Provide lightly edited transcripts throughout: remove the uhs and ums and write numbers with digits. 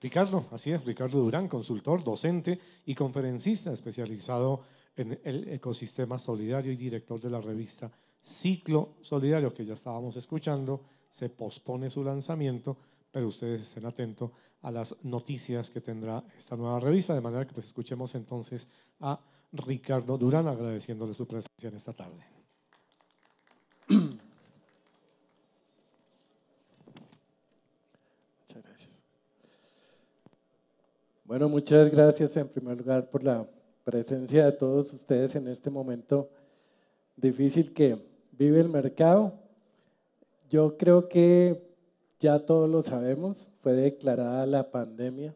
Ricardo, así es, Ricardo Durán, consultor, docente y conferencista especializado en el ecosistema solidario y director de la revista Ciclo Solidario, que ya estábamos escuchando. Se pospone su lanzamiento, pero ustedes estén atentos a las noticias que tendrá esta nueva revista, de manera que pues escuchemos entonces a Ricardo Durán, agradeciéndole su presencia en esta tarde. Muchas gracias. Bueno, muchas gracias en primer lugar por la presencia de todos ustedes en este momento difícil que vive el mercado. Yo creo que ya todos lo sabemos, fue declarada la pandemia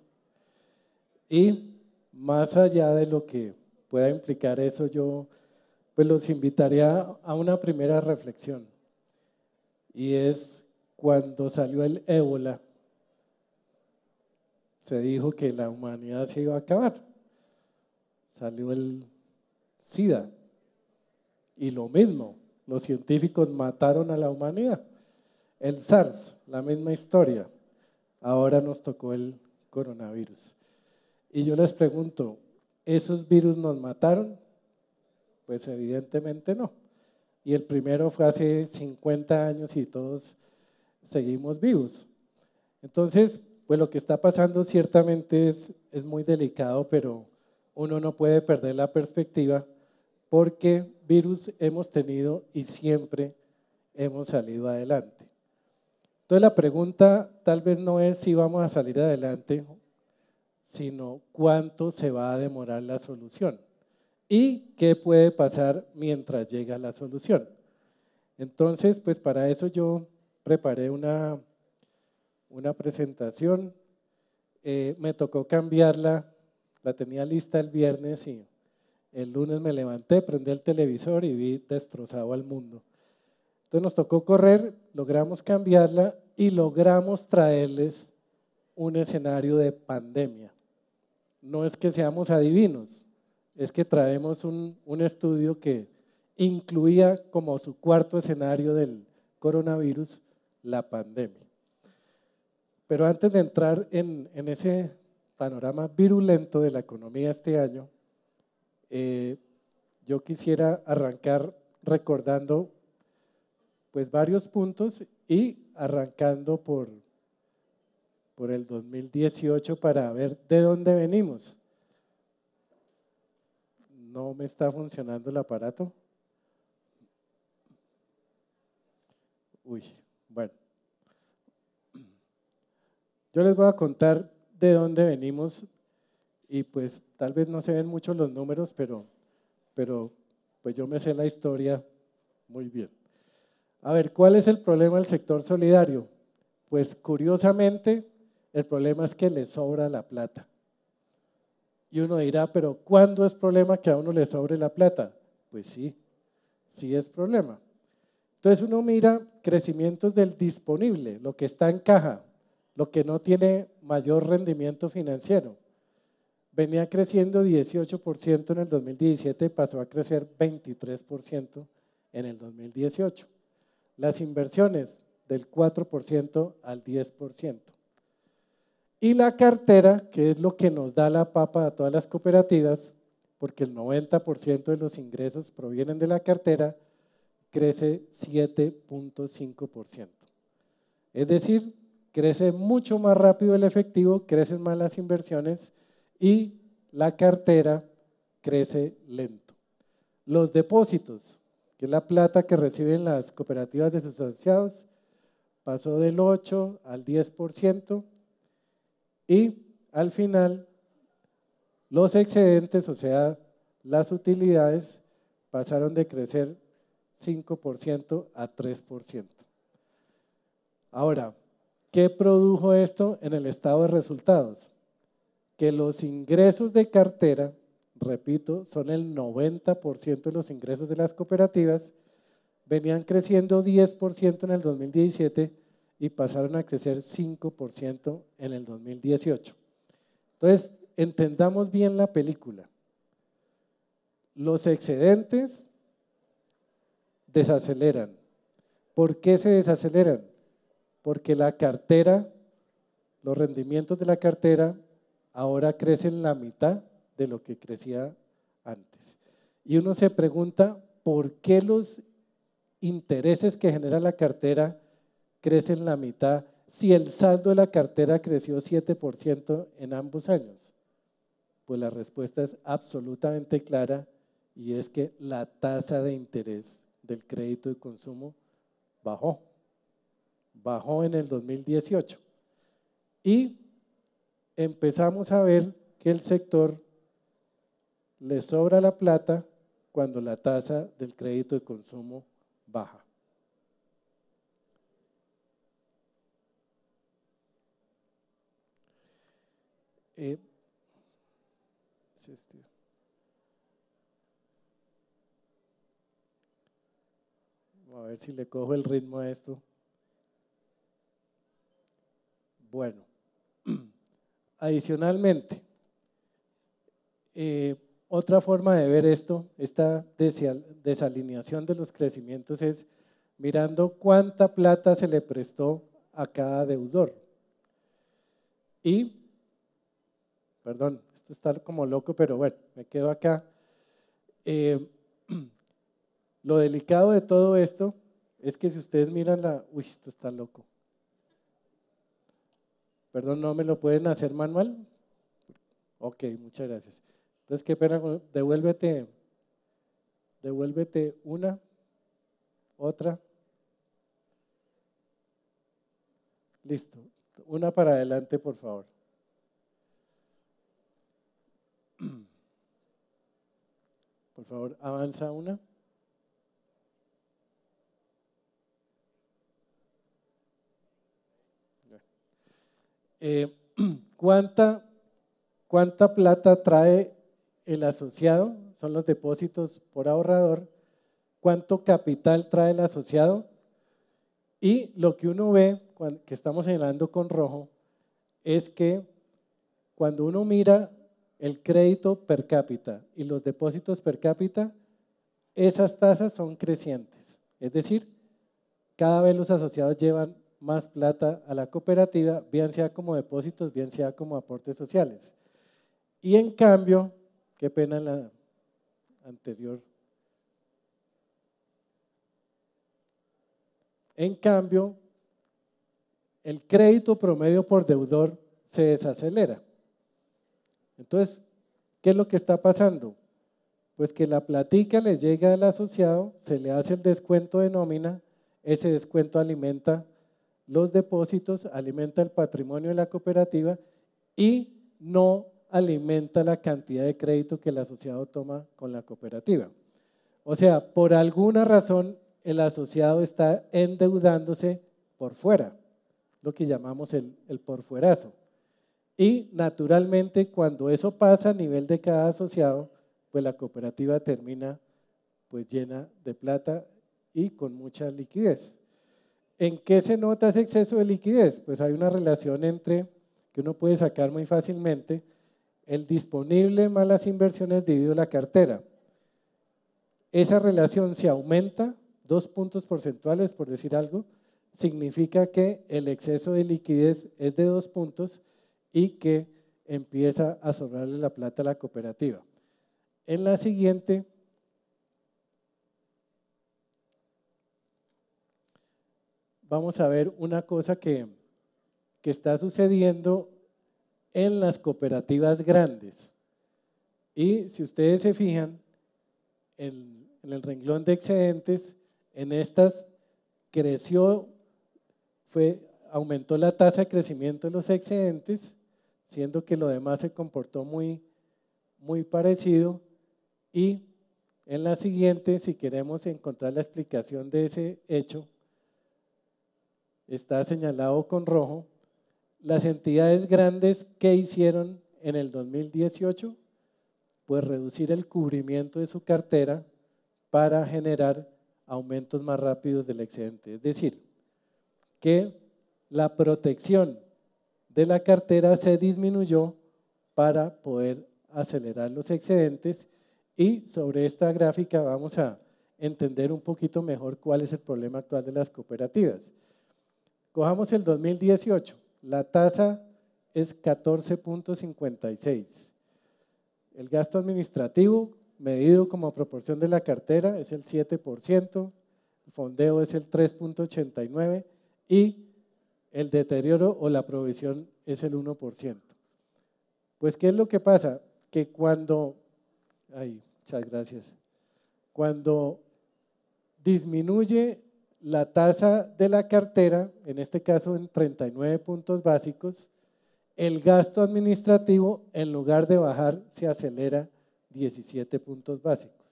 y más allá de lo que pueda implicar eso, yo pues los invitaría a una primera reflexión, y es cuando salió el ébola, se dijo que la humanidad se iba a acabar. Salió el SIDA y lo mismo, los científicos mataron a la humanidad. El SARS, la misma historia. Ahora nos tocó el coronavirus. Y yo les pregunto, ¿esos virus nos mataron? Pues evidentemente no. Y el primero fue hace 50 años y todos seguimos vivos. Entonces, pues lo que está pasando ciertamente es muy delicado, pero uno no puede perder la perspectiva porque virus hemos tenido y siempre hemos salido adelante. Entonces la pregunta tal vez no es si vamos a salir adelante, sino cuánto se va a demorar la solución y qué puede pasar mientras llega la solución. Entonces, pues para eso yo preparé una presentación, me tocó cambiarla, la tenía lista el viernes y el lunes me levanté, prendí el televisor y vi destrozado al mundo. Entonces nos tocó correr, logramos cambiarla y logramos traerles un escenario de pandemia. No es que seamos adivinos, es que traemos un estudio que incluía como su cuarto escenario del coronavirus la pandemia. Pero antes de entrar en ese panorama virulento de la economía este año, yo quisiera arrancar recordando pues varios puntos y arrancando por el 2018 para ver de dónde venimos. No me está funcionando el aparato. Uy, bueno. Yo les voy a contar de dónde venimos y pues tal vez no se ven mucho los números, pero pues yo me sé la historia muy bien. A ver, ¿cuál es el problema del sector solidario? Pues curiosamente el problema es que le sobra la plata. Y uno dirá, pero ¿cuándo es problema que a uno le sobre la plata? Pues sí, sí es problema. Entonces uno mira crecimientos del disponible, lo que está en caja, lo que no tiene mayor rendimiento financiero. Venía creciendo 18% en el 2017, pasó a crecer 23% en el 2018. Las inversiones del 4% al 10%. Y la cartera, que es lo que nos da la papa a todas las cooperativas, porque el 90% de los ingresos provienen de la cartera, crece 7.5%. Es decir, crece mucho más rápido el efectivo, crecen más las inversiones y la cartera crece lento. Los depósitos, que es la plata que reciben las cooperativas de sus asociados, pasó del 8 al 10% y al final los excedentes, o sea, las utilidades, pasaron de crecer 5% a 3%. Ahora, ¿qué produjo esto en el estado de resultados? Que los ingresos de cartera, repito, son el 90% de los ingresos de las cooperativas, venían creciendo 10% en el 2017 y pasaron a crecer 5% en el 2018. Entonces, entendamos bien la película. Los excedentes desaceleran. ¿Por qué se desaceleran? Porque la cartera los rendimientos de la cartera ahora crecen la mitad de lo que crecía antes. Y uno se pregunta, ¿por qué los intereses que genera la cartera crecen la mitad si el saldo de la cartera creció 7% en ambos años? Pues la respuesta es absolutamente clara y es que la tasa de interés del crédito de consumo bajó en el 2018 y empezamos a ver que el sector le sobra la plata cuando la tasa del crédito de consumo baja. A ver si le cojo el ritmo a esto. Bueno, adicionalmente, otra forma de ver esto, esta desalineación de los crecimientos es mirando cuánta plata se le prestó a cada deudor. Y, perdón, esto está como loco, pero bueno, me quedo acá. Lo delicado de todo esto es que si ustedes miran uy, esto está loco. Perdón, ¿no me lo pueden hacer manual? Ok, muchas gracias. Entonces, qué pena, devuélvete una, otra. Listo. Una para adelante, por favor. Por favor, avanza una. ¿Cuánta plata trae el asociado? Son los depósitos por ahorrador. ¿Cuánto capital trae el asociado? Y lo que uno ve, que estamos señalando con rojo, es que cuando uno mira el crédito per cápita y los depósitos per cápita, esas tasas son crecientes. Es decir, cada vez los asociados llevan más plata a la cooperativa, bien sea como depósitos, bien sea como aportes sociales. Y en cambio, qué pena en la anterior. En cambio, el crédito promedio por deudor se desacelera. Entonces, ¿qué es lo que está pasando? Pues que la platica les llega al asociado, se le hace el descuento de nómina, ese descuento alimenta los depósitos, alimenta el patrimonio de la cooperativa y no alimenta la cantidad de crédito que el asociado toma con la cooperativa. O sea, por alguna razón el asociado está endeudándose por fuera, lo que llamamos el porfuerazo. Y naturalmente cuando eso pasa a nivel de cada asociado, pues la cooperativa termina pues llena de plata y con mucha liquidez. ¿En qué se nota ese exceso de liquidez? Pues hay una relación entre, que uno puede sacar muy fácilmente, el disponible más las inversiones dividido la cartera. Esa relación se aumenta 2 puntos porcentuales, por decir algo, significa que el exceso de liquidez es de 2 puntos y que empieza a sobrarle la plata a la cooperativa. En la siguiente, vamos a ver una cosa que está sucediendo en las cooperativas grandes. Y si ustedes se fijan, en el renglón de excedentes, en estas aumentó la tasa de crecimiento de los excedentes, siendo que lo demás se comportó muy parecido. Y en la siguiente, si queremos encontrar la explicación de ese hecho, está señalado con rojo, las entidades grandes que hicieron en el 2018, pues reducir el cubrimiento de su cartera para generar aumentos más rápidos del excedente. Es decir, que la protección de la cartera se disminuyó para poder acelerar los excedentes y sobre esta gráfica vamos a entender un poquito mejor cuál es el problema actual de las cooperativas. Cojamos el 2018, la tasa es 14.56. El gasto administrativo, medido como proporción de la cartera, es el 7%, el fondeo es el 3.89% y el deterioro o la provisión es el 1%. Pues, ¿qué es lo que pasa? Que cuando disminuye la tasa de la cartera, en este caso en 39 puntos básicos, el gasto administrativo, en lugar de bajar, se acelera 17 puntos básicos.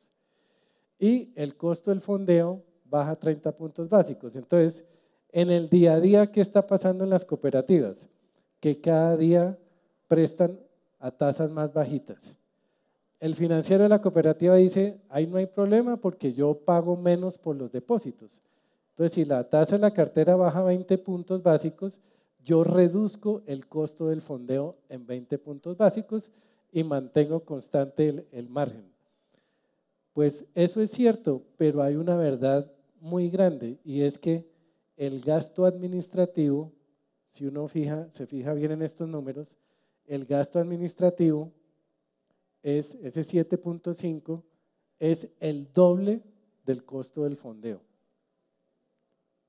Y el costo del fondeo baja 30 puntos básicos. Entonces, en el día a día, ¿qué está pasando en las cooperativas? Que cada día prestan a tasas más bajitas. El financiero de la cooperativa dice, ahí no hay problema porque yo pago menos por los depósitos. Entonces, si la tasa de la cartera baja 20 puntos básicos, yo reduzco el costo del fondeo en 20 puntos básicos y mantengo constante el margen. Pues eso es cierto, pero hay una verdad muy grande y es que el gasto administrativo, si uno se fija bien en estos números, el gasto administrativo es ese 7.5, es el doble del costo del fondeo.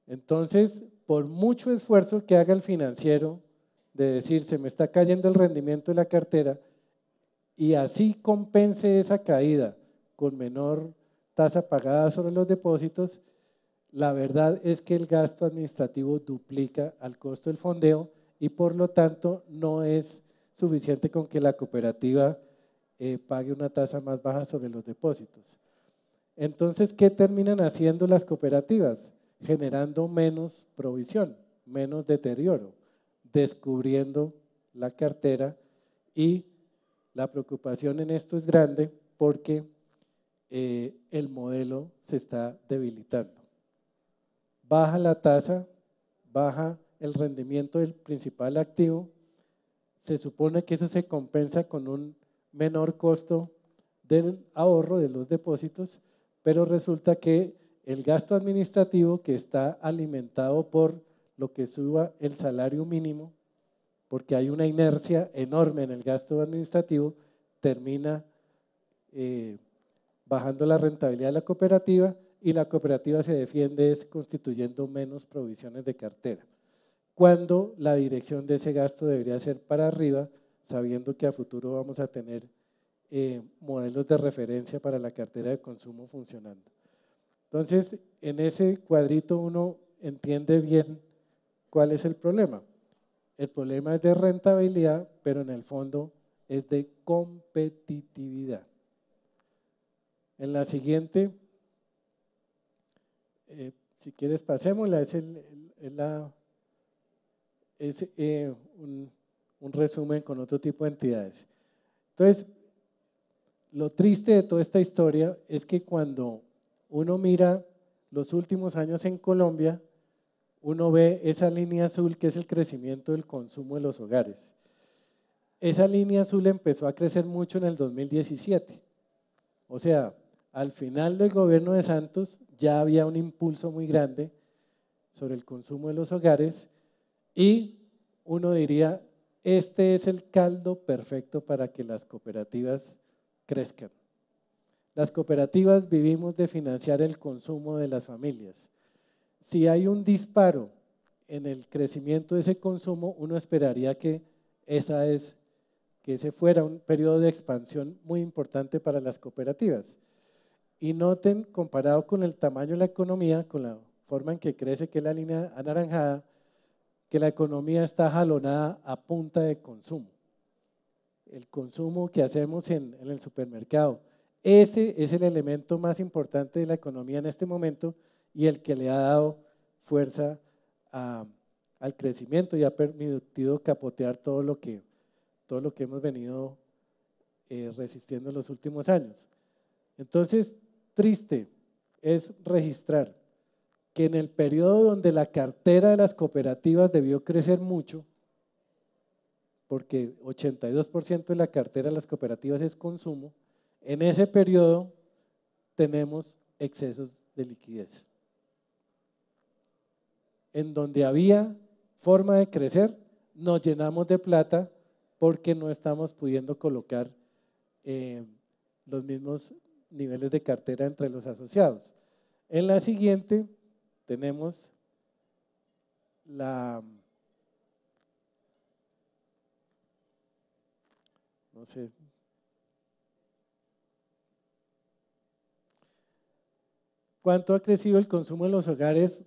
Entonces, por mucho esfuerzo que haga el financiero de decir se me está cayendo el rendimiento de la cartera y así compense esa caída con menor tasa pagada sobre los depósitos, la verdad es que el gasto administrativo duplica al costo del fondeo y por lo tanto no es suficiente con que la cooperativa pague una tasa más baja sobre los depósitos. Entonces, ¿qué terminan haciendo las cooperativas? Generando menos provisión, menos deterioro, descubriendo la cartera y la preocupación en esto es grande porque el modelo se está debilitando. Baja la tasa, baja el rendimiento del principal activo, se supone que eso se compensa con un menor costo del ahorro de los depósitos, pero resulta que el gasto administrativo que está alimentado por lo que suba el salario mínimo, porque hay una inercia enorme en el gasto administrativo, termina bajando la rentabilidad de la cooperativa y la cooperativa se defiende constituyendo menos provisiones de cartera, cuando la dirección de ese gasto debería ser para arriba, sabiendo que a futuro vamos a tener modelos de referencia para la cartera de consumo funcionando. Entonces, en ese cuadrito uno entiende bien cuál es el problema. El problema es de rentabilidad, pero en el fondo es de competitividad. En la siguiente, si quieres pasémosla, es un resumen con otro tipo de entidades. Entonces, lo triste de toda esta historia es que cuando uno mira los últimos años en Colombia, uno ve esa línea azul que es el crecimiento del consumo de los hogares. Esa línea azul empezó a crecer mucho en el 2017. O sea, al final del gobierno de Santos ya había un impulso muy grande sobre el consumo de los hogares y uno diría, este es el caldo perfecto para que las cooperativas crezcan. Las cooperativas vivimos de financiar el consumo de las familias. Si hay un disparo en el crecimiento de ese consumo, uno esperaría que ese fuera un periodo de expansión muy importante para las cooperativas. Y noten, comparado con el tamaño de la economía, con la forma en que crece, que es la línea anaranjada, que la economía está jalonada a punta de consumo. El consumo que hacemos en el supermercado. Ese es el elemento más importante de la economía en este momento y el que le ha dado fuerza al crecimiento y ha permitido capotear todo lo que hemos venido resistiendo en los últimos años. Entonces, triste es registrar que en el periodo donde la cartera de las cooperativas debió crecer mucho, porque 82% de la cartera de las cooperativas es consumo, en ese periodo tenemos excesos de liquidez. En donde había forma de crecer, nos llenamos de plata porque no estamos pudiendo colocar los mismos niveles de cartera entre los asociados. En la siguiente tenemos no sé, cuánto ha crecido el consumo en los hogares,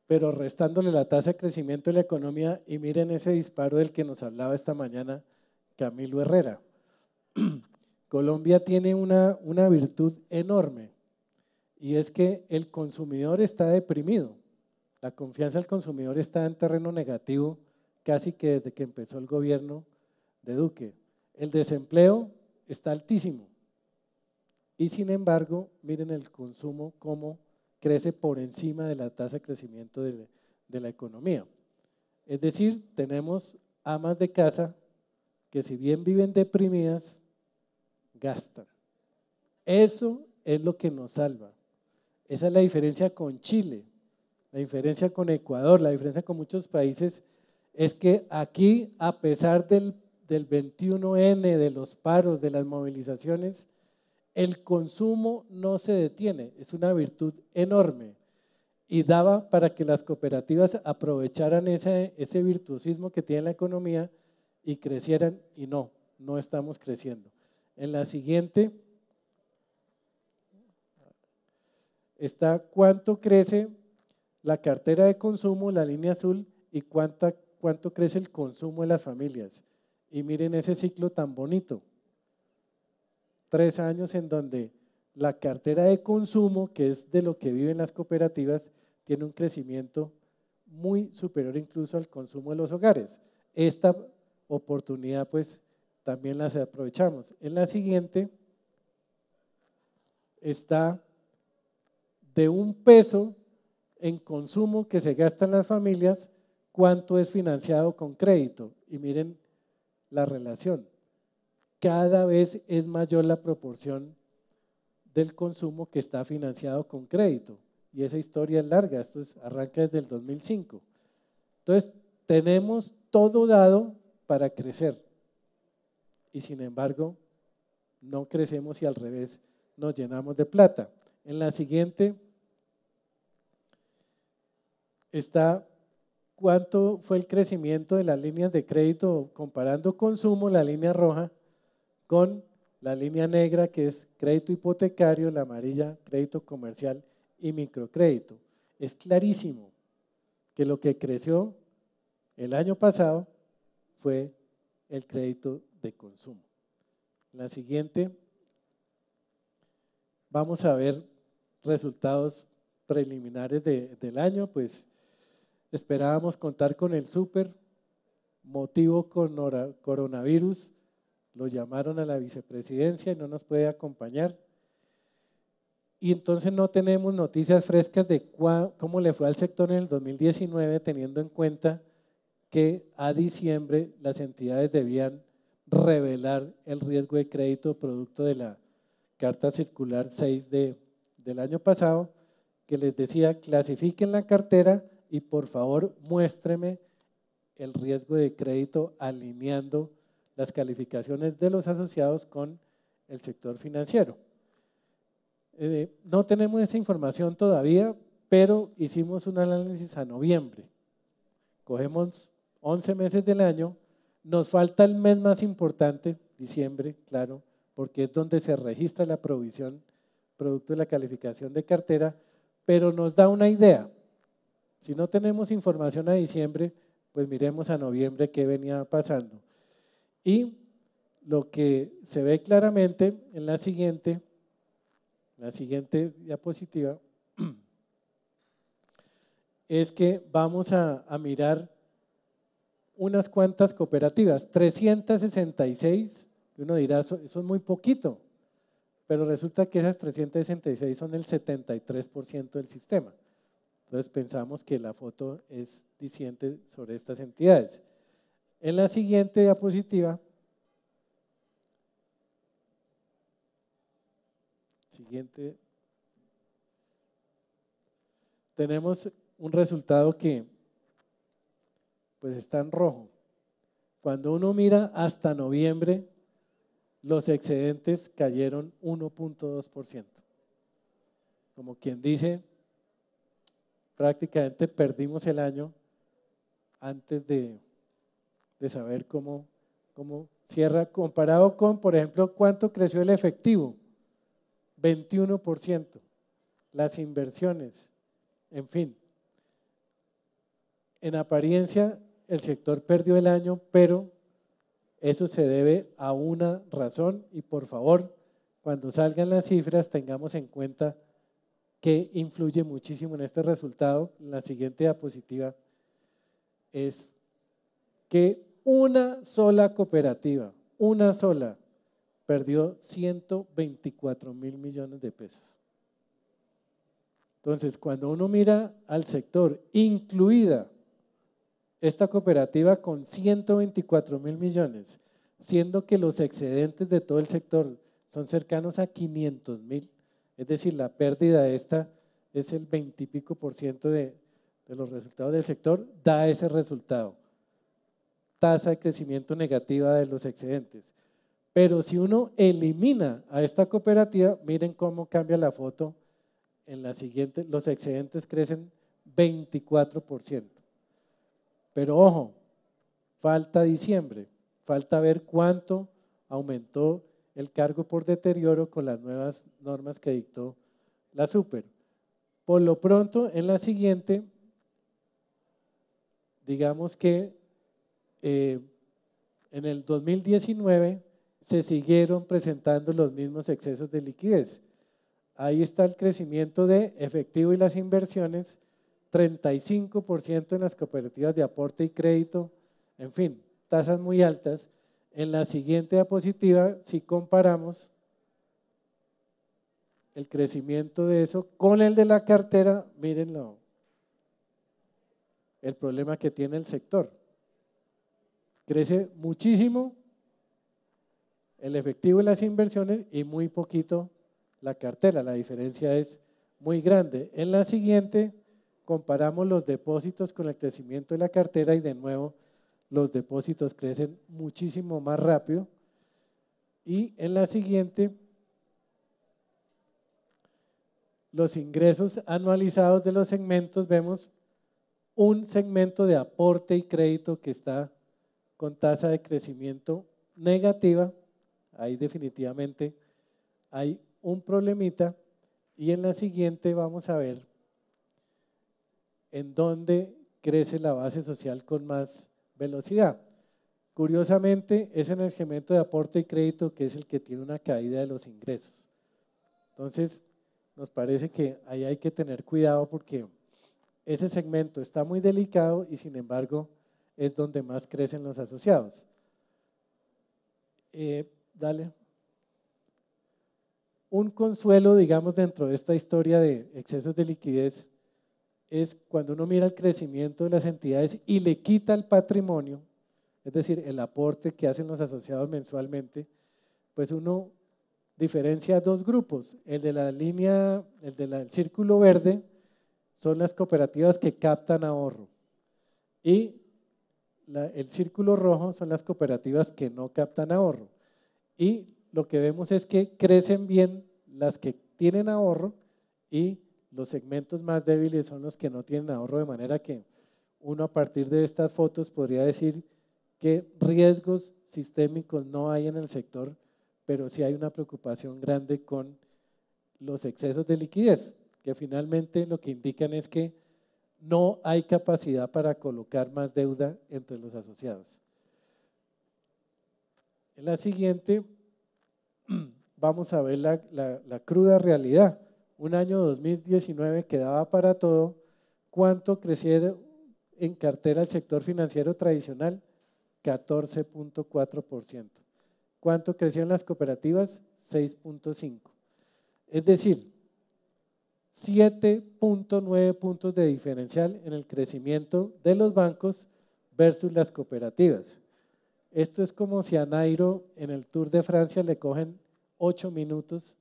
pero restándole la tasa de crecimiento de la economía, y miren ese disparo del que nos hablaba esta mañana Camilo Herrera. Colombia tiene una virtud enorme, y es que el consumidor está deprimido. La confianza del consumidor está en terreno negativo casi que desde que empezó el gobierno de Duque. El desempleo está altísimo y sin embargo, miren el consumo cómo crece por encima de la tasa de crecimiento de la economía. Es decir, tenemos amas de casa que si bien viven deprimidas, gastan. Eso es lo que nos salva. Esa es la diferencia con Chile, la diferencia con Ecuador, la diferencia con muchos países, es que aquí, a pesar del 21N, de los paros, de las movilizaciones, el consumo no se detiene, es una virtud enorme y daba para que las cooperativas aprovecharan ese virtuosismo que tiene la economía y crecieran, y no estamos creciendo. En la siguiente está cuánto crece la cartera de consumo, la línea azul, y cuánto crece el consumo de las familias. Y miren ese ciclo tan bonito. 3 años en donde la cartera de consumo, que es de lo que viven las cooperativas, tiene un crecimiento muy superior incluso al consumo de los hogares. Esta oportunidad pues también las aprovechamos. En la siguiente está de $1 en consumo que se gastan las familias, cuánto es financiado con crédito. Y miren la relación. Cada vez es mayor la proporción del consumo que está financiado con crédito. Y esa historia es larga, esto arranca desde el 2005. Entonces, tenemos todo dado para crecer. Y sin embargo, no crecemos y al revés nos llenamos de plata. En la siguiente está cuánto fue el crecimiento de las líneas de crédito comparando consumo, la línea roja, con la línea negra que es crédito hipotecario, la amarilla crédito comercial y microcrédito. Es clarísimo que lo que creció el año pasado fue el crédito de consumo. La siguiente, vamos a ver resultados preliminares del año, pues esperábamos contar con el súper, motivo con coronavirus, lo llamaron a la vicepresidencia y no nos puede acompañar. Y entonces no tenemos noticias frescas de cómo le fue al sector en el 2019, teniendo en cuenta que a diciembre las entidades debían revelar el riesgo de crédito producto de la carta circular 6 del año pasado, que les decía, clasifiquen la cartera y por favor muéstreme el riesgo de crédito alineando las calificaciones de los asociados con el sector financiero. No tenemos esa información todavía, pero hicimos un análisis a noviembre. Cogemos 11 meses del año, nos falta el mes más importante, diciembre, claro, porque es donde se registra la provisión producto de la calificación de cartera, pero nos da una idea. Si no tenemos información a diciembre, pues miremos a noviembre qué venía pasando. Y lo que se ve claramente en la siguiente diapositiva es que vamos a mirar unas cuantas cooperativas, 366, y uno dirá, eso es muy poquito, pero resulta que esas 366 son el 73% del sistema. Entonces pensamos que la foto es diciente sobre estas entidades. En la siguiente diapositiva, tenemos un resultado que pues está en rojo. Cuando uno mira hasta noviembre, los excedentes cayeron 1.2%. Como quien dice, prácticamente perdimos el año antes de saber cómo cierra, comparado con, por ejemplo, cuánto creció el efectivo, 21%, las inversiones, en fin. En apariencia, el sector perdió el año, pero eso se debe a una razón y por favor, cuando salgan las cifras, tengamos en cuenta que influye muchísimo en este resultado. La siguiente diapositiva es que una sola cooperativa, una sola, perdió 124.000 millones de pesos. Entonces, cuando uno mira al sector, incluida esta cooperativa con 124.000 millones, siendo que los excedentes de todo el sector son cercanos a 500.000, es decir, la pérdida esta es el 20 y pico % de los resultados del sector, da ese resultado. Tasa de crecimiento negativa de los excedentes. Pero si uno elimina a esta cooperativa, miren cómo cambia la foto en la siguiente, los excedentes crecen 24%. Pero ojo, falta diciembre, falta ver cuánto aumentó el cargo por deterioro con las nuevas normas que dictó la Super. Por lo pronto, en la siguiente, digamos que en el 2019 se siguieron presentando los mismos excesos de liquidez. Ahí está el crecimiento de efectivo y las inversiones, 35% en las cooperativas de aporte y crédito, en fin, tasas muy altas. En la siguiente diapositiva, si comparamos el crecimiento de eso con el de la cartera, mírenlo, el problema que tiene el sector. Crece muchísimo el efectivo y las inversiones y muy poquito la cartera, la diferencia es muy grande. En la siguiente comparamos los depósitos con el crecimiento de la cartera y de nuevo los depósitos crecen muchísimo más rápido. Y en la siguiente, los ingresos anualizados de los segmentos, vemos un segmento de aporte y crédito que está con tasa de crecimiento negativa. Ahí definitivamente hay un problemita. Y en la siguiente vamos a ver en dónde crece la base social con más velocidad. Curiosamente, es en el segmento de aporte y crédito que es el que tiene una caída de los ingresos. Entonces, nos parece que ahí hay que tener cuidado porque ese segmento está muy delicado y sin embargo es donde más crecen los asociados. Dale. Un consuelo, digamos, dentro de esta historia de excesos de liquidez es cuando uno mira el crecimiento de las entidades y le quita el patrimonio, es decir, el aporte que hacen los asociados mensualmente, pues uno diferencia dos grupos. El de la línea, el del círculo verde son las cooperativas que captan ahorro y el círculo rojo son las cooperativas que no captan ahorro. Y lo que vemos es que crecen bien las que tienen ahorro y los segmentos más débiles son los que no tienen ahorro, de manera que uno a partir de estas fotos podría decir que riesgos sistémicos no hay en el sector, pero sí hay una preocupación grande con los excesos de liquidez, que finalmente lo que indican es que no hay capacidad para colocar más deuda entre los asociados. En la siguiente vamos a ver la cruda realidad. Un año 2019 que daba para todo. ¿Cuánto crecieron en cartera el sector financiero tradicional? 14.4%. ¿Cuánto crecieron las cooperativas? 6.5%. Es decir, 7.9 puntos de diferencial en el crecimiento de los bancos versus las cooperativas. Esto es como si a Nairo en el Tour de Francia le cogen 8 minutos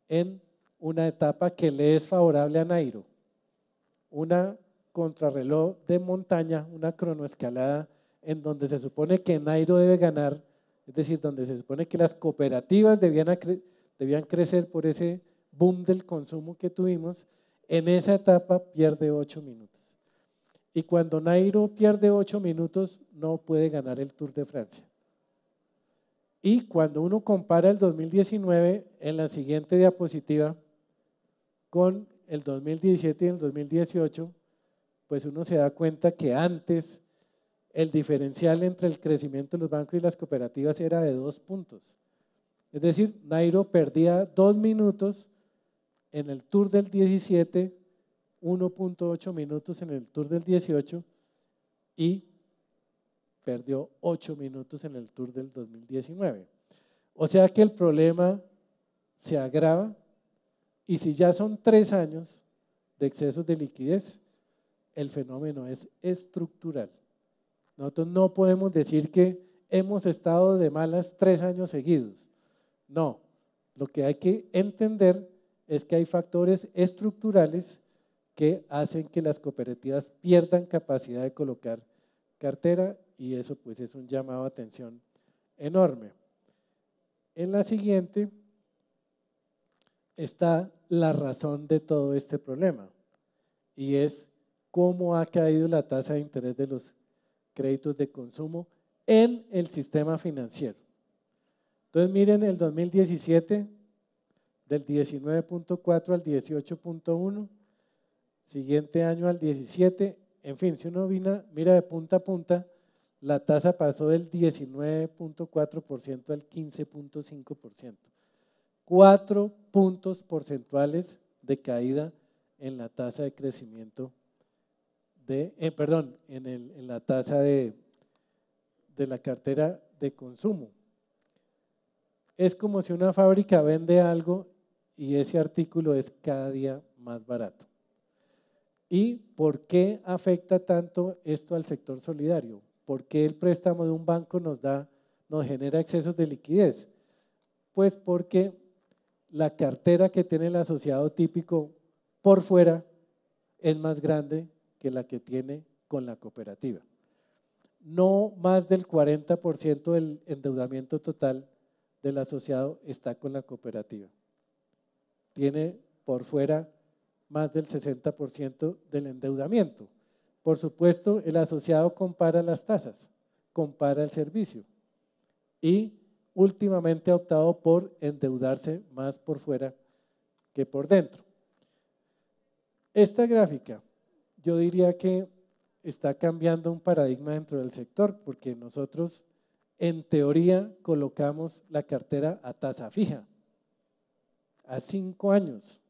en una etapa que le es favorable a Nairo. Una contrarreloj de montaña, una cronoescalada en donde se supone que Nairo debe ganar, es decir, donde se supone que las cooperativas debían crecer por ese boom del consumo que tuvimos, en esa etapa pierde 8 minutos. Y cuando Nairo pierde 8 minutos, no puede ganar el Tour de Francia. Y cuando uno compara el 2019 en la siguiente diapositiva con el 2017 y el 2018, pues uno se da cuenta que antes el diferencial entre el crecimiento de los bancos y las cooperativas era de 2 puntos. Es decir, Nairo perdía 2 minutos en el Tour del 17, 1.8 minutos en el Tour del 18 y perdió 8 minutos en el Tour del 2019. O sea que el problema se agrava y si ya son 3 años de excesos de liquidez, el fenómeno es estructural. Nosotros no podemos decir que hemos estado de malas 3 años seguidos. No, lo que hay que entender es que hay factores estructurales que hacen que las cooperativas pierdan capacidad de colocar cartera y eso pues es un llamado a atención enorme. En la siguiente está la razón de todo este problema y es cómo ha caído la tasa de interés de los créditos de consumo en el sistema financiero. Entonces miren el 2017 del 19.4 al 18.1, siguiente año al 17, en fin, si uno mira de punta a punta, la tasa pasó del 19.4% al 15.5%. 4 puntos porcentuales de caída en la tasa de crecimiento en la tasa de la cartera de consumo. Es como si una fábrica vende algo y ese artículo es cada día más barato. ¿Y por qué afecta tanto esto al sector solidario? ¿Por qué el préstamo de un banco nos genera excesos de liquidez? Pues porque la cartera que tiene el asociado típico por fuera es más grande que la que tiene con la cooperativa. No más del 40% del endeudamiento total del asociado está con la cooperativa. Tiene por fuera más del 60% del endeudamiento. Por supuesto, el asociado compara las tasas, compara el servicio y últimamente ha optado por endeudarse más por fuera que por dentro. Esta gráfica yo diría que está cambiando un paradigma dentro del sector porque nosotros en teoría colocamos la cartera a tasa fija, a 5 años.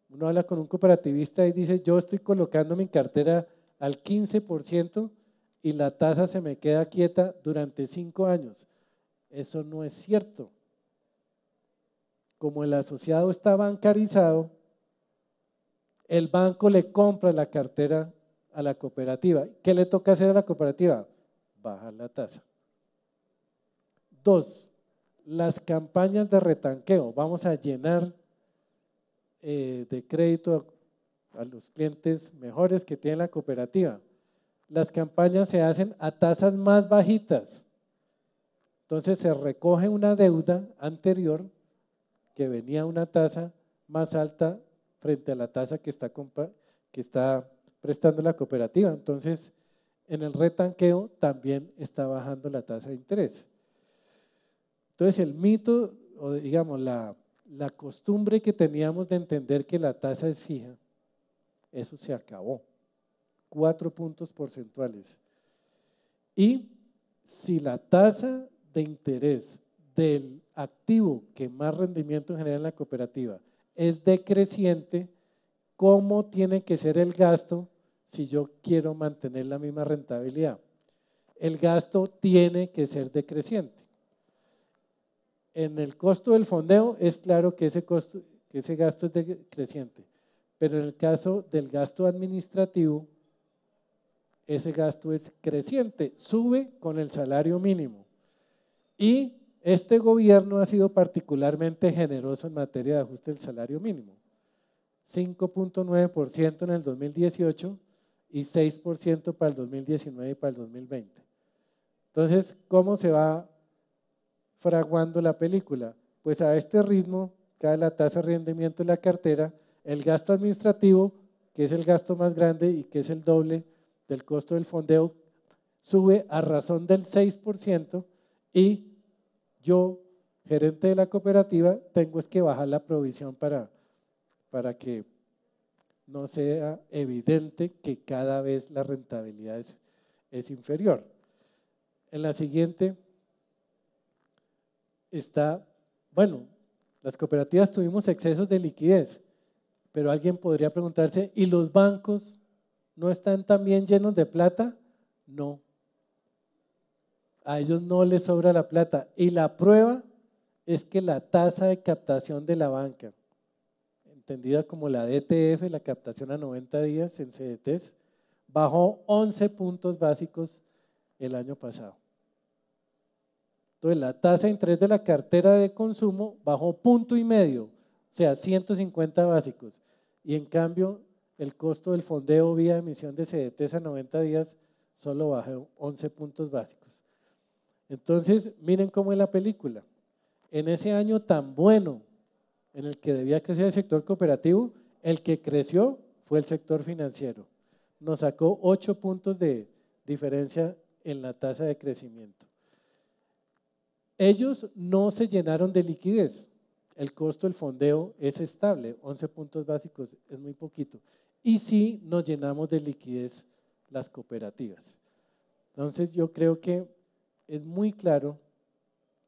Uno habla con un cooperativista y dice, yo estoy colocando mi cartera al 15% y la tasa se me queda quieta durante 5 años. Eso no es cierto. Como el asociado está bancarizado, el banco le compra la cartera a la cooperativa. ¿Qué le toca hacer a la cooperativa? Bajar la tasa. 2, las campañas de retanqueo. Vamos a llenar de crédito a los clientes mejores que tiene la cooperativa. Las campañas se hacen a tasas más bajitas. Entonces se recoge una deuda anterior que venía a una tasa más alta frente a la tasa que está prestando la cooperativa. Entonces, en el retanqueo también está bajando la tasa de interés. Entonces, el mito, o digamos, la costumbre que teníamos de entender que la tasa es fija, eso se acabó. 4 puntos porcentuales. Y si la tasa de interés del activo que más rendimiento genera en la cooperativa es decreciente, ¿cómo tiene que ser el gasto si yo quiero mantener la misma rentabilidad? El gasto tiene que ser decreciente. En el costo del fondeo es claro que ese gasto es decreciente, pero en el caso del gasto administrativo, ese gasto es creciente, sube con el salario mínimo. Y este gobierno ha sido particularmente generoso en materia de ajuste del salario mínimo. 5.9% en el 2018 y 6% para el 2019 y para el 2020. Entonces, ¿cómo se va fraguando la película? Pues a este ritmo cae la tasa de rendimiento de la cartera, el gasto administrativo, que es el gasto más grande y que es el doble del costo del fondeo, sube a razón del 6% y yo, gerente de la cooperativa, tengo es que bajar la provisión para que no sea evidente que cada vez la rentabilidad es inferior. En la siguiente está, bueno, las cooperativas tuvimos excesos de liquidez, pero alguien podría preguntarse, ¿y los bancos no están también llenos de plata? No. A ellos no les sobra la plata. Y la prueba es que la tasa de captación de la banca, entendida como la DTF, la captación a 90 días en CDTs, bajó 11 puntos básicos el año pasado. Entonces, la tasa de interés de la cartera de consumo bajó 1,5 puntos, o sea, 150 básicos. Y en cambio, el costo del fondeo vía emisión de CDTs a 90 días solo bajó 11 puntos básicos. Entonces, miren cómo es la película. En ese año tan bueno en el que debía crecer el sector cooperativo, el que creció fue el sector financiero. Nos sacó 8 puntos de diferencia en la tasa de crecimiento. Ellos no se llenaron de liquidez. El costo del fondeo es estable, 11 puntos básicos es muy poquito. Y sí nos llenamos de liquidez las cooperativas. Entonces yo creo que es muy claro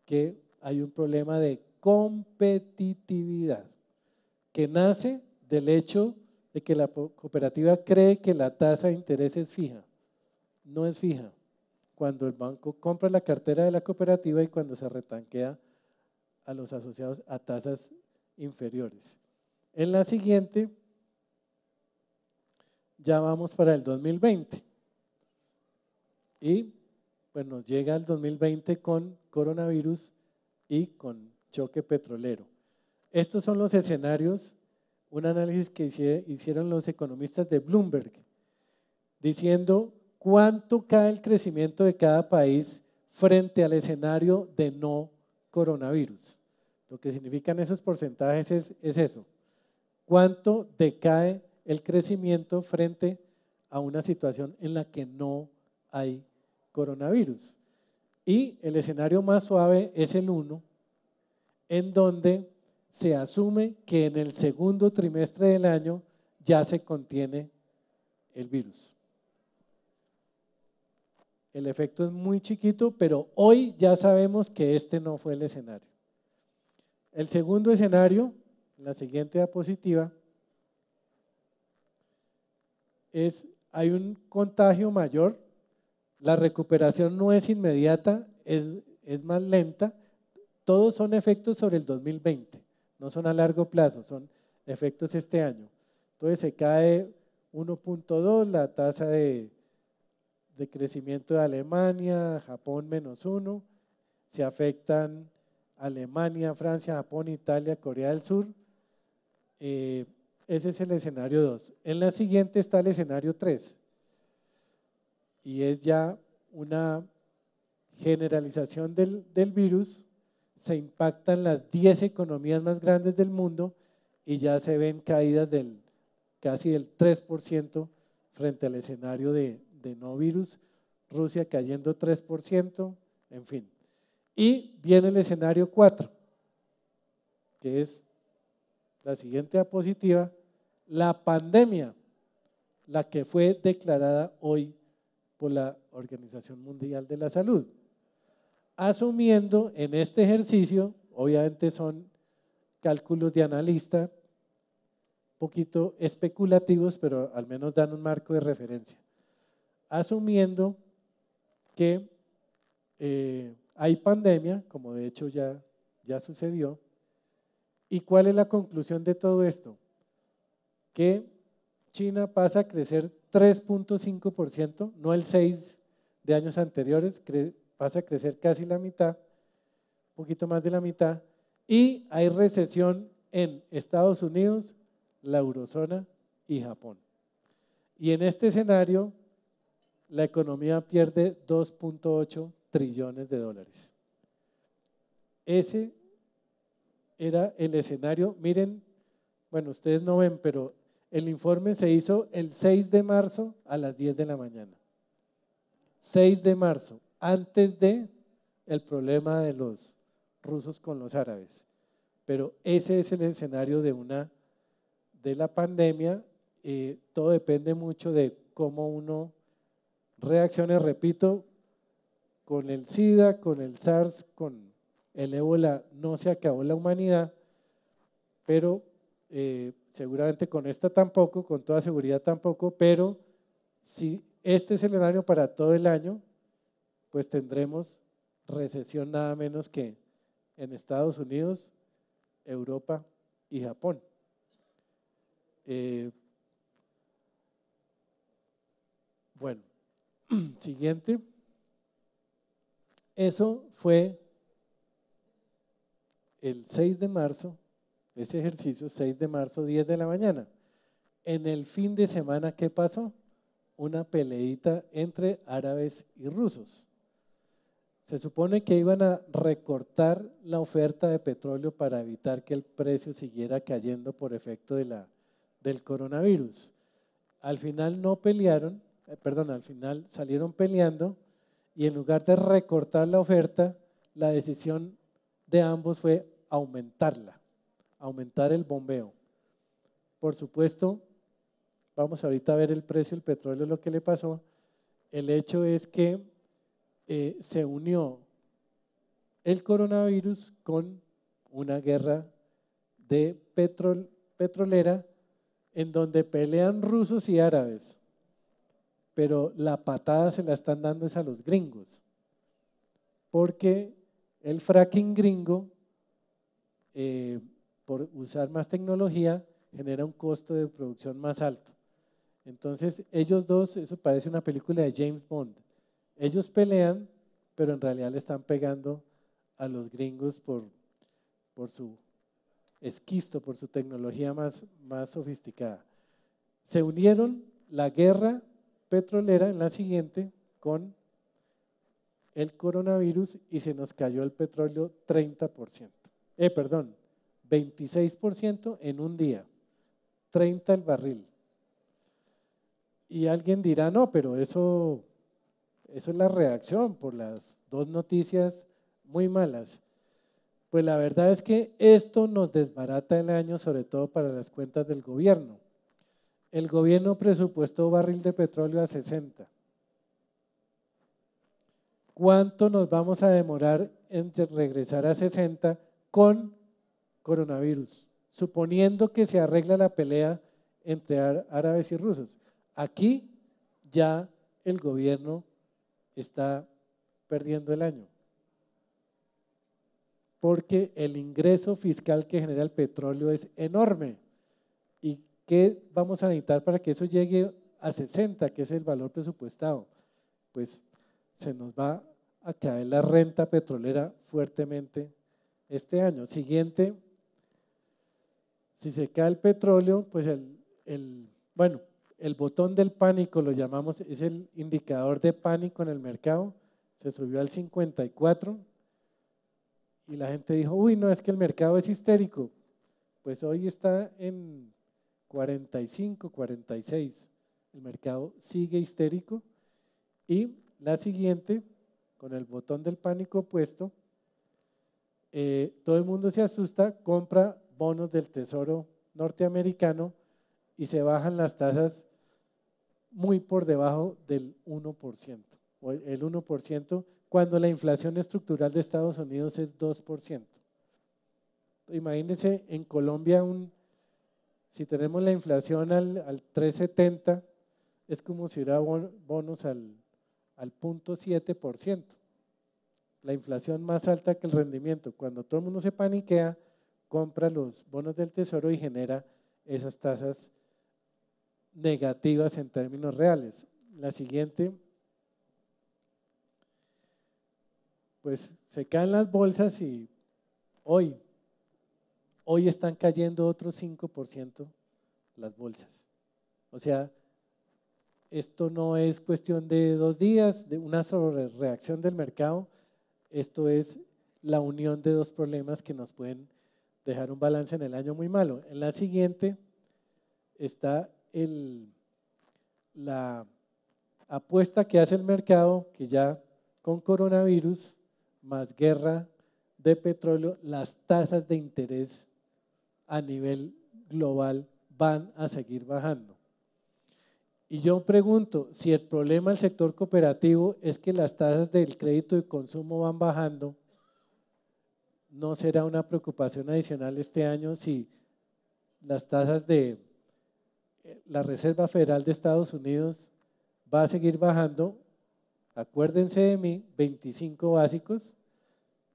que hay un problema de competitividad que nace del hecho de que la cooperativa cree que la tasa de interés es fija. No es fija. Cuando el banco compra la cartera de la cooperativa y cuando se retanquea a los asociados a tasas inferiores. En la siguiente, ya vamos para el 2020. Y pues nos llega el 2020 con coronavirus y con choque petrolero. Estos son los escenarios, un análisis que hicieron los economistas de Bloomberg, diciendo cuánto cae el crecimiento de cada país frente al escenario de no coronavirus. Lo que significan esos porcentajes es eso, cuánto decae el crecimiento frente a una situación en la que no hay coronavirus. Y el escenario más suave es el 1, en donde se asume que en el segundo trimestre del año ya se contiene el virus. El efecto es muy chiquito, pero hoy ya sabemos que este no fue el escenario. El segundo escenario, la siguiente diapositiva, hay un contagio mayor, la recuperación no es inmediata, es más lenta, todos son efectos sobre el 2020, no son a largo plazo, son efectos este año. Entonces se cae 1,2 la tasa de crecimiento de Alemania, Japón -1, se afectan Alemania, Francia, Japón, Italia, Corea del Sur. Ese es el escenario 2. En la siguiente está el escenario 3 y es ya una generalización del virus, se impactan las 10 economías más grandes del mundo y ya se ven caídas casi del 3% frente al escenario de no virus, Rusia cayendo 3%, en fin. Y viene el escenario 4, que es la siguiente diapositiva, la pandemia, la que fue declarada hoy por la Organización Mundial de la Salud. Asumiendo en este ejercicio, obviamente son cálculos de analista, un poquito especulativos, pero al menos dan un marco de referencia. Asumiendo que hay pandemia, como de hecho ya sucedió. ¿Y cuál es la conclusión de todo esto? Que China pasa a crecer 3,5%, no el 6% de años anteriores, pasa a crecer casi la mitad, un poquito más de la mitad, y hay recesión en Estados Unidos, la eurozona y Japón. Y en este escenario, la economía pierde 2.8 trillones de dólares. Ese era el escenario. Miren, bueno, ustedes no ven, pero el informe se hizo el 6 de marzo a las 10 de la mañana. 6 de marzo, antes de el problema de los rusos con los árabes. Pero ese es el escenario de la pandemia. Todo depende mucho de cómo uno reaccione, repito, con el SIDA, con el SARS, con el ébola, no se acabó la humanidad, pero seguramente con esta tampoco, con toda seguridad tampoco, pero si este es el escenario para todo el año, pues tendremos recesión nada menos que en Estados Unidos, Europa y Japón. Bueno, siguiente. Eso fue el 6 de marzo, ese ejercicio, 6 de marzo, 10 de la mañana. En el fin de semana, ¿qué pasó? Una peleita entre árabes y rusos. Se supone que iban a recortar la oferta de petróleo para evitar que el precio siguiera cayendo por efecto del coronavirus. Al final no pelearon, al final salieron peleando y en lugar de recortar la oferta, la decisión de ambos fue aumentarla, aumentar el bombeo. Por supuesto, vamos ahorita a ver el precio del petróleo, lo que le pasó. El hecho es que se unió el coronavirus con una guerra de petrolera en donde pelean rusos y árabes, pero la patada se la están dando es a los gringos, porque el fracking gringo, por usar más tecnología, genera un costo de producción más alto. Entonces ellos dos, eso parece una película de James Bond, ellos pelean, pero en realidad le están pegando a los gringos por su esquisto, por su tecnología más sofisticada. Se unieron la guerra petrolera en la siguiente con el coronavirus y se nos cayó el petróleo 26% en un día, 30 el barril. Y alguien dirá, no, pero eso es la reacción por las dos noticias muy malas. Pues la verdad es que esto nos desbarata el año, sobre todo para las cuentas del gobierno. El gobierno presupuestó barril de petróleo a 60. ¿Cuánto nos vamos a demorar en regresar a 60 con coronavirus? Suponiendo que se arregla la pelea entre árabes y rusos. Aquí ya el gobierno está perdiendo el año, porque el ingreso fiscal que genera el petróleo es enorme. ¿Y qué vamos a necesitar para que eso llegue a 60, que es el valor presupuestado? Pues se nos va a caer la renta petrolera fuertemente este año. Siguiente, si se cae el petróleo, pues el botón del pánico lo llamamos, es el indicador de pánico en el mercado, se subió al 54 y la gente dijo, uy, no, es que el mercado es histérico. Pues hoy está en 45, 46, el mercado sigue histérico. Y la siguiente, con el botón del pánico puesto, todo el mundo se asusta, compra bonos del Tesoro norteamericano y se bajan las tasas muy por debajo del 1%, o el 1%, cuando la inflación estructural de Estados Unidos es 2%. Imagínense en Colombia, si tenemos la inflación al 3,70, es como si hubiera bonos al 0.7%. La inflación más alta que el rendimiento. Cuando todo el mundo se paniquea, compra los bonos del Tesoro y genera esas tasas negativas en términos reales. La siguiente, pues se caen las bolsas y hoy están cayendo otros 5% las bolsas. O sea, esto no es cuestión de 2 días, de una sobrereacción del mercado, esto es la unión de dos problemas que nos pueden dejar un balance en el año muy malo. En la siguiente está la apuesta que hace el mercado, que ya con coronavirus más guerra de petróleo, las tasas de interés a nivel global van a seguir bajando. Y yo pregunto, si el problema del sector cooperativo es que las tasas del crédito de consumo van bajando, ¿no será una preocupación adicional este año si las tasas de la Reserva Federal de Estados Unidos va a seguir bajando? Acuérdense de mí, 25 básicos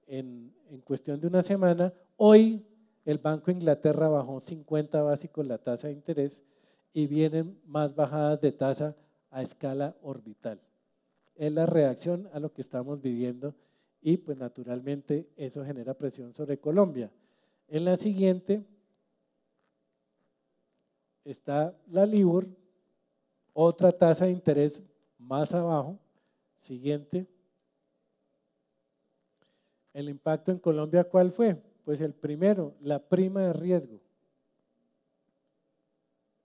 en cuestión de una semana. Hoy el Banco de Inglaterra bajó 50 básicos la tasa de interés y vienen más bajadas de tasa a escala orbital. Es la reacción a lo que estamos viviendo y pues naturalmente eso genera presión sobre Colombia. En la siguiente está la LIBOR, otra tasa de interés más abajo. Siguiente. El impacto en Colombia, ¿cuál fue? Pues el primero, la prima de riesgo.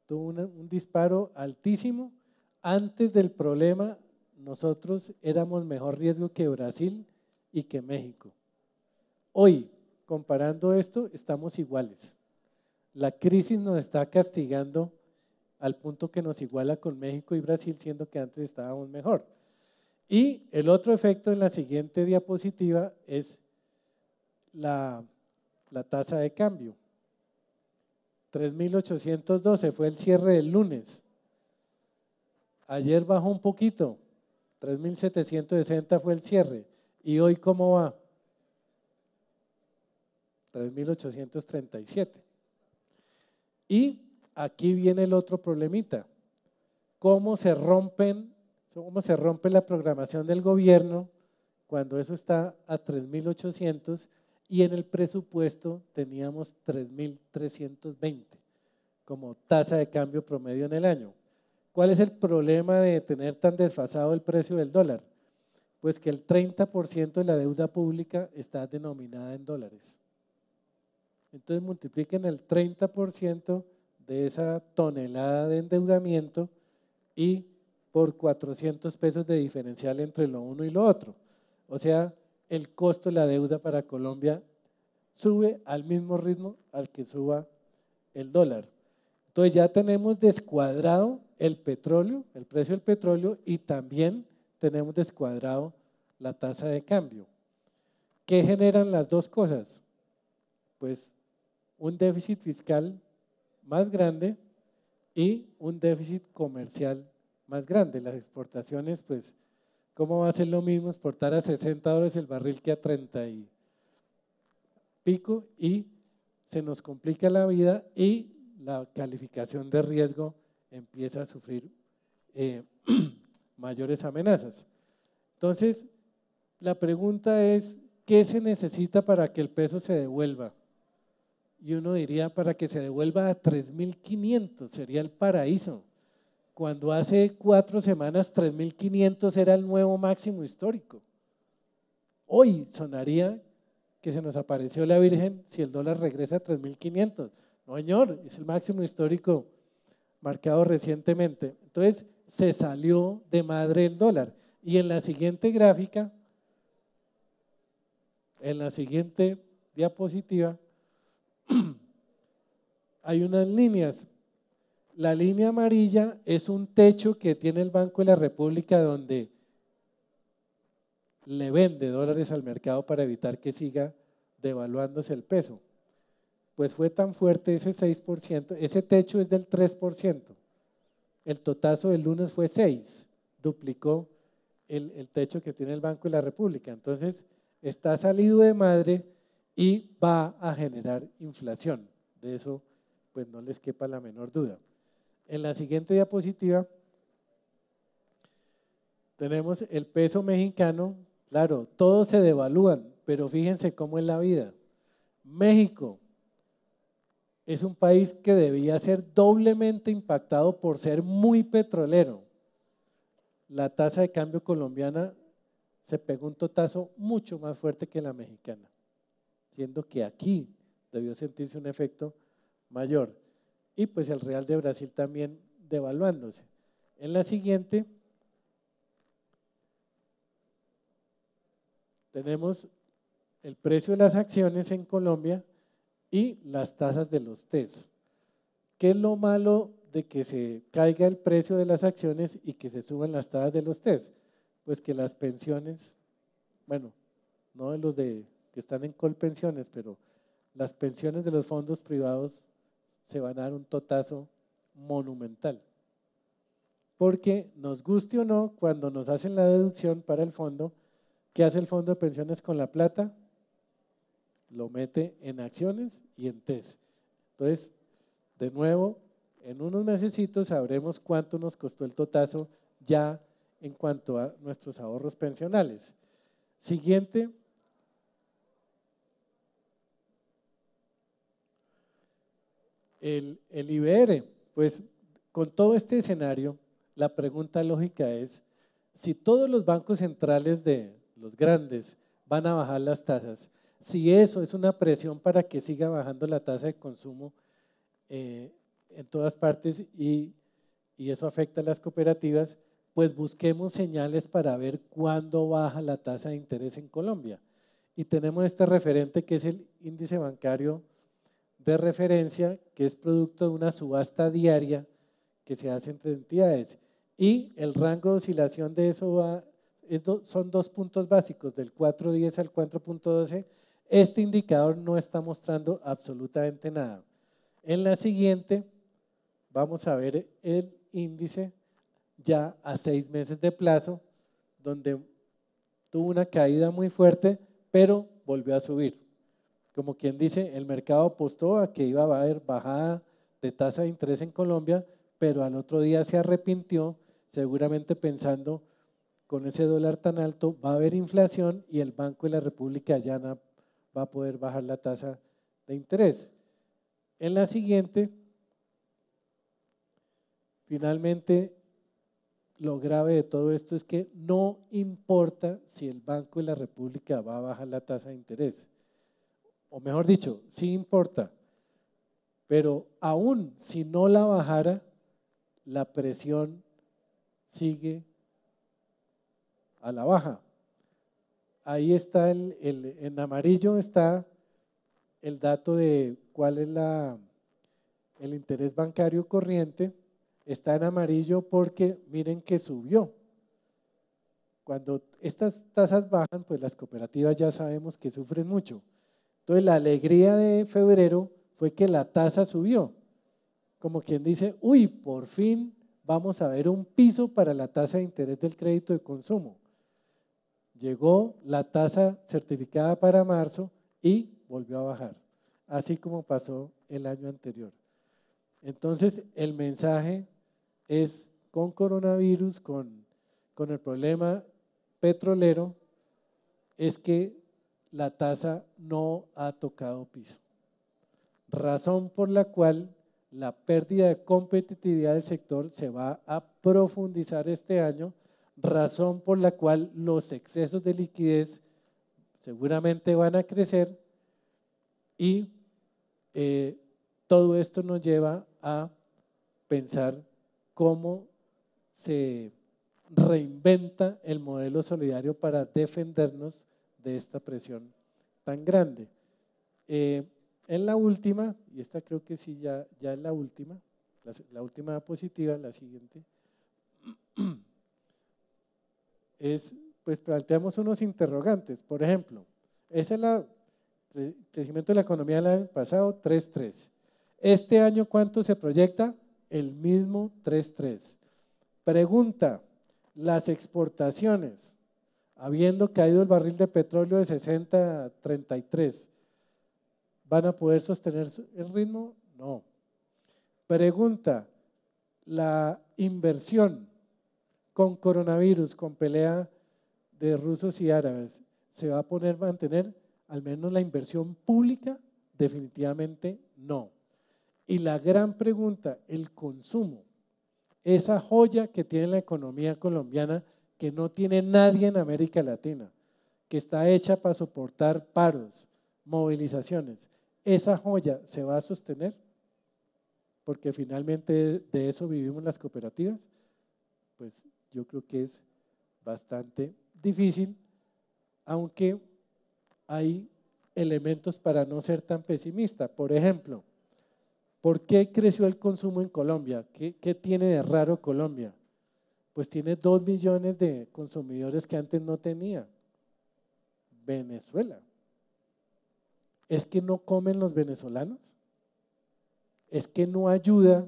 Tuvo un disparo altísimo. Antes del problema, nosotros éramos mejor riesgo que Brasil y que México. Hoy, comparando esto, estamos iguales. La crisis nos está castigando al punto que nos iguala con México y Brasil, siendo que antes estábamos mejor. Y el otro efecto en la siguiente diapositiva es la tasa de cambio. 3.812 fue el cierre del lunes. Ayer bajó un poquito, 3.760 fue el cierre. ¿Y hoy cómo va? 3.837. Y aquí viene el otro problemita. ¿Cómo se rompe la programación del gobierno cuando eso está a 3.800 y en el presupuesto teníamos 3.320 como tasa de cambio promedio en el año? ¿Cuál es el problema de tener tan desfasado el precio del dólar? Pues que el 30% de la deuda pública está denominada en dólares. Entonces multipliquen el 30% de esa tonelada de endeudamiento y por 400 pesos de diferencial entre lo uno y lo otro. O sea, el costo de la deuda para Colombia sube al mismo ritmo al que suba el dólar. Entonces ya tenemos descuadrado el petróleo, el precio del petróleo, y también tenemos descuadrado la tasa de cambio. ¿Qué generan las dos cosas? Pues un déficit fiscal más grande y un déficit comercial más grande. Las exportaciones, pues, ¿cómo va a ser lo mismo exportar a $60 el barril que a 30 y pico? Y se nos complica la vida y la calificación de riesgo empieza a sufrir mayores amenazas. Entonces, la pregunta es, ¿qué se necesita para que el peso se devuelva? Y uno diría, para que se devuelva a 3.500, sería el paraíso. Cuando hace 4 semanas 3.500 era el nuevo máximo histórico. Hoy sonaría que se nos apareció la Virgen si el dólar regresa a 3.500. No, señor, es el máximo histórico marcado recientemente. Entonces, se salió de madre el dólar. Y en la siguiente gráfica, en la siguiente diapositiva, hay unas líneas. La línea amarilla es un techo que tiene el Banco de la República donde le vende dólares al mercado para evitar que siga devaluándose el peso. Pues fue tan fuerte ese 6%, ese techo es del 3%. El totazo del lunes fue 6%, duplicó el techo que tiene el Banco de la República. Entonces, está salido de madre y va a generar inflación. De eso, pues no les quepa la menor duda. En la siguiente diapositiva tenemos el peso mexicano. Claro, todos se devalúan, pero fíjense cómo es la vida. México es un país que debía ser doblemente impactado por ser muy petrolero. la tasa de cambio colombiana se pegó un totazo mucho más fuerte que la mexicana, siendo que aquí debió sentirse un efecto mayor. Y pues el real de Brasil también devaluándose. En la siguiente tenemos el precio de las acciones en Colombia y las tasas de los TES. ¿Qué es lo malo de que se caiga el precio de las acciones y que se suban las tasas de los TES? Pues que las pensiones, bueno, no de los que están en Colpensiones, pero las pensiones de los fondos privados se van a dar un totazo monumental. Porque nos guste o no, cuando nos hacen la deducción para el fondo, ¿qué hace el fondo de pensiones con la plata? Lo mete en acciones y en TES. Entonces, de nuevo, en unos mesecitos sabremos cuánto nos costó el totazo ya en cuanto a nuestros ahorros pensionales. Siguiente. El IBR, pues con todo este escenario, la pregunta lógica es, si todos los bancos centrales de los grandes van a bajar las tasas, si eso es una presión para que siga bajando la tasa de consumo en todas partes y eso afecta a las cooperativas, pues busquemos señales para ver cuándo baja la tasa de interés en Colombia. Y tenemos este referente que es el índice bancario de referencia, que es producto de una subasta diaria que se hace entre entidades. Y el rango de oscilación de eso son 2 puntos básicos, del 4.10 al 4.12. Este indicador no está mostrando absolutamente nada. En la siguiente vamos a ver el índice ya a 6 meses de plazo, donde tuvo una caída muy fuerte, pero volvió a subir. Como quien dice, el mercado apostó a que iba a haber bajada de tasa de interés en Colombia, pero al otro día se arrepintió, seguramente pensando, con ese dólar tan alto va a haber inflación y el Banco de la República ya no va a poder bajar la tasa de interés. En la siguiente, finalmente, lo grave de todo esto es que no importa si el Banco de la República va a bajar la tasa de interés. O mejor dicho, sí importa, pero aún si no la bajara, la presión sigue a la baja. Ahí está, en amarillo está el dato de cuál es el interés bancario corriente. Está en amarillo porque miren que subió. Cuando estas tasas bajan, pues las cooperativas ya sabemos que sufren mucho. Entonces la alegría de febrero fue que la tasa subió. Como quien dice, uy, por fin vamos a ver un piso para la tasa de interés del crédito de consumo. Llegó la tasa certificada para marzo y volvió a bajar, así como pasó el año anterior. Entonces el mensaje es, con coronavirus, con el problema petrolero, es que la tasa no ha tocado piso. Razón por la cual la pérdida de competitividad del sector se va a profundizar este año, razón por la cual los excesos de liquidez seguramente van a crecer y todo esto nos lleva a pensar cómo se reinventa el modelo solidario para defendernos de esta presión tan grande. En la última, y esta creo que sí ya es la última diapositiva, la siguiente, pues planteamos unos interrogantes. Por ejemplo, ese es el crecimiento de la economía del año pasado, 3.3. Este año, ¿cuánto se proyecta? El mismo 3.3. Pregunta, las exportaciones, habiendo caído el barril de petróleo de 60 a 33, ¿van a poder sostener el ritmo? No. Pregunta, la inversión con coronavirus, con pelea de rusos y árabes, ¿se va a mantener al menos la inversión pública? Definitivamente no. Y la gran pregunta, el consumo. esa joya que tiene la economía colombiana, que no tiene nadie en América Latina, que está hecha para soportar paros, movilizaciones, esa joya se va a sostener, porque finalmente de eso vivimos las cooperativas. Pues yo creo que es bastante difícil, aunque hay elementos para no ser tan pesimista. Por ejemplo, ¿por qué creció el consumo en Colombia? ¿Qué tiene de raro Colombia? Pues tiene 2 millones de consumidores que antes no tenía. Venezuela. ¿Es que no comen los venezolanos? ¿Es que no ayuda?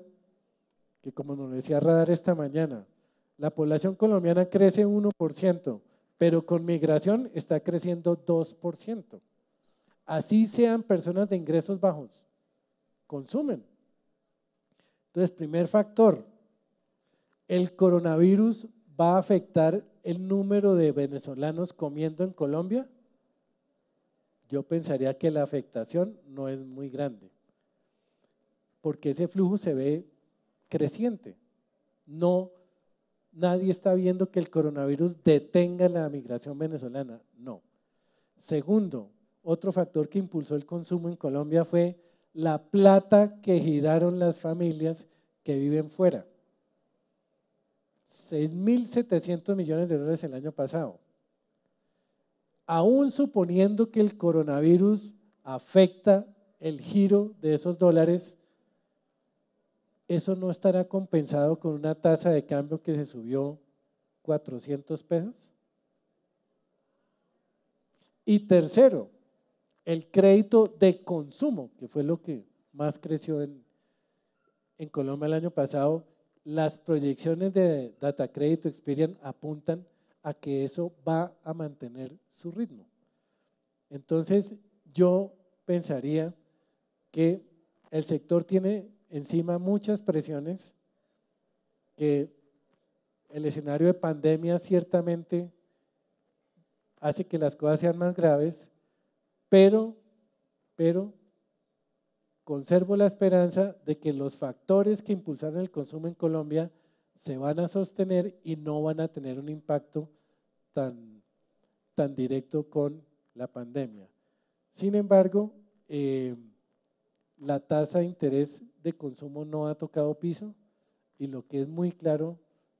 Que como nos decía Radar esta mañana, la población colombiana crece 1%, pero con migración está creciendo 2%. Así sean personas de ingresos bajos, consumen. Entonces, primer factor, ¿el coronavirus va a afectar el número de venezolanos comiendo en Colombia? Yo pensaría que la afectación no es muy grande, porque ese flujo se ve creciente. No, nadie está viendo que el coronavirus detenga la migración venezolana, no. Segundo, otro factor que impulsó el consumo en Colombia fue la plata que giraron las familias que viven fuera. 6.700 millones de dólares el año pasado. Aún suponiendo que el coronavirus afecta el giro de esos dólares, ¿eso no estará compensado con una tasa de cambio que se subió 400 pesos? Y tercero, el crédito de consumo, que fue lo que más creció en Colombia el año pasado. Las proyecciones de Data Crédito Experian apuntan a que eso va a mantener su ritmo. Entonces, yo pensaría que el sector tiene encima muchas presiones, que el escenario de pandemia ciertamente hace que las cosas sean más graves, pero conservo la esperanza de que los factores que impulsaron el consumo en Colombia se van a sostener y no van a tener un impacto tan directo con la pandemia. Sin embargo, la tasa de interés de consumo no ha tocado piso y lo que es muy claro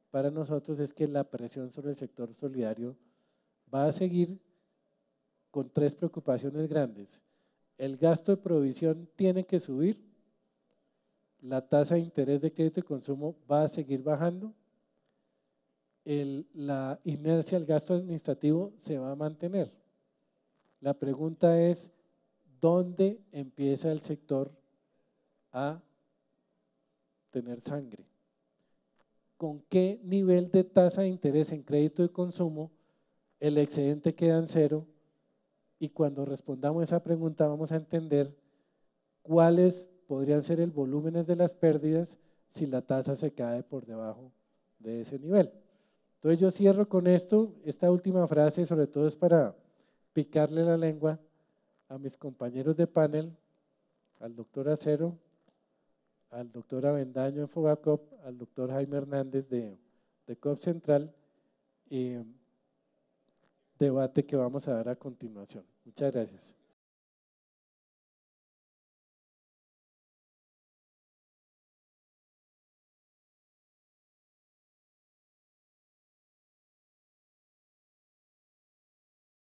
para nosotros es que la presión sobre el sector solidario va a seguir con 3 preocupaciones grandes. El gasto de provisión tiene que subir, la tasa de interés de crédito y consumo va a seguir bajando, la inercia del gasto administrativo se va a mantener. La pregunta es, ¿dónde empieza el sector a tener sangre? ¿Con qué nivel de tasa de interés en crédito y consumo el excedente queda en cero? Y cuando respondamos esa pregunta vamos a entender cuáles podrían ser el volumen de las pérdidas si la tasa se cae por debajo de ese nivel. Entonces yo cierro con esto, esta última frase sobre todo es para picarle la lengua a mis compañeros de panel, al doctor Acero, al doctor Avendaño en Fogacop, al doctor Jaime Hernández de COP Central, debate que vamos a dar a continuación. Muchas gracias.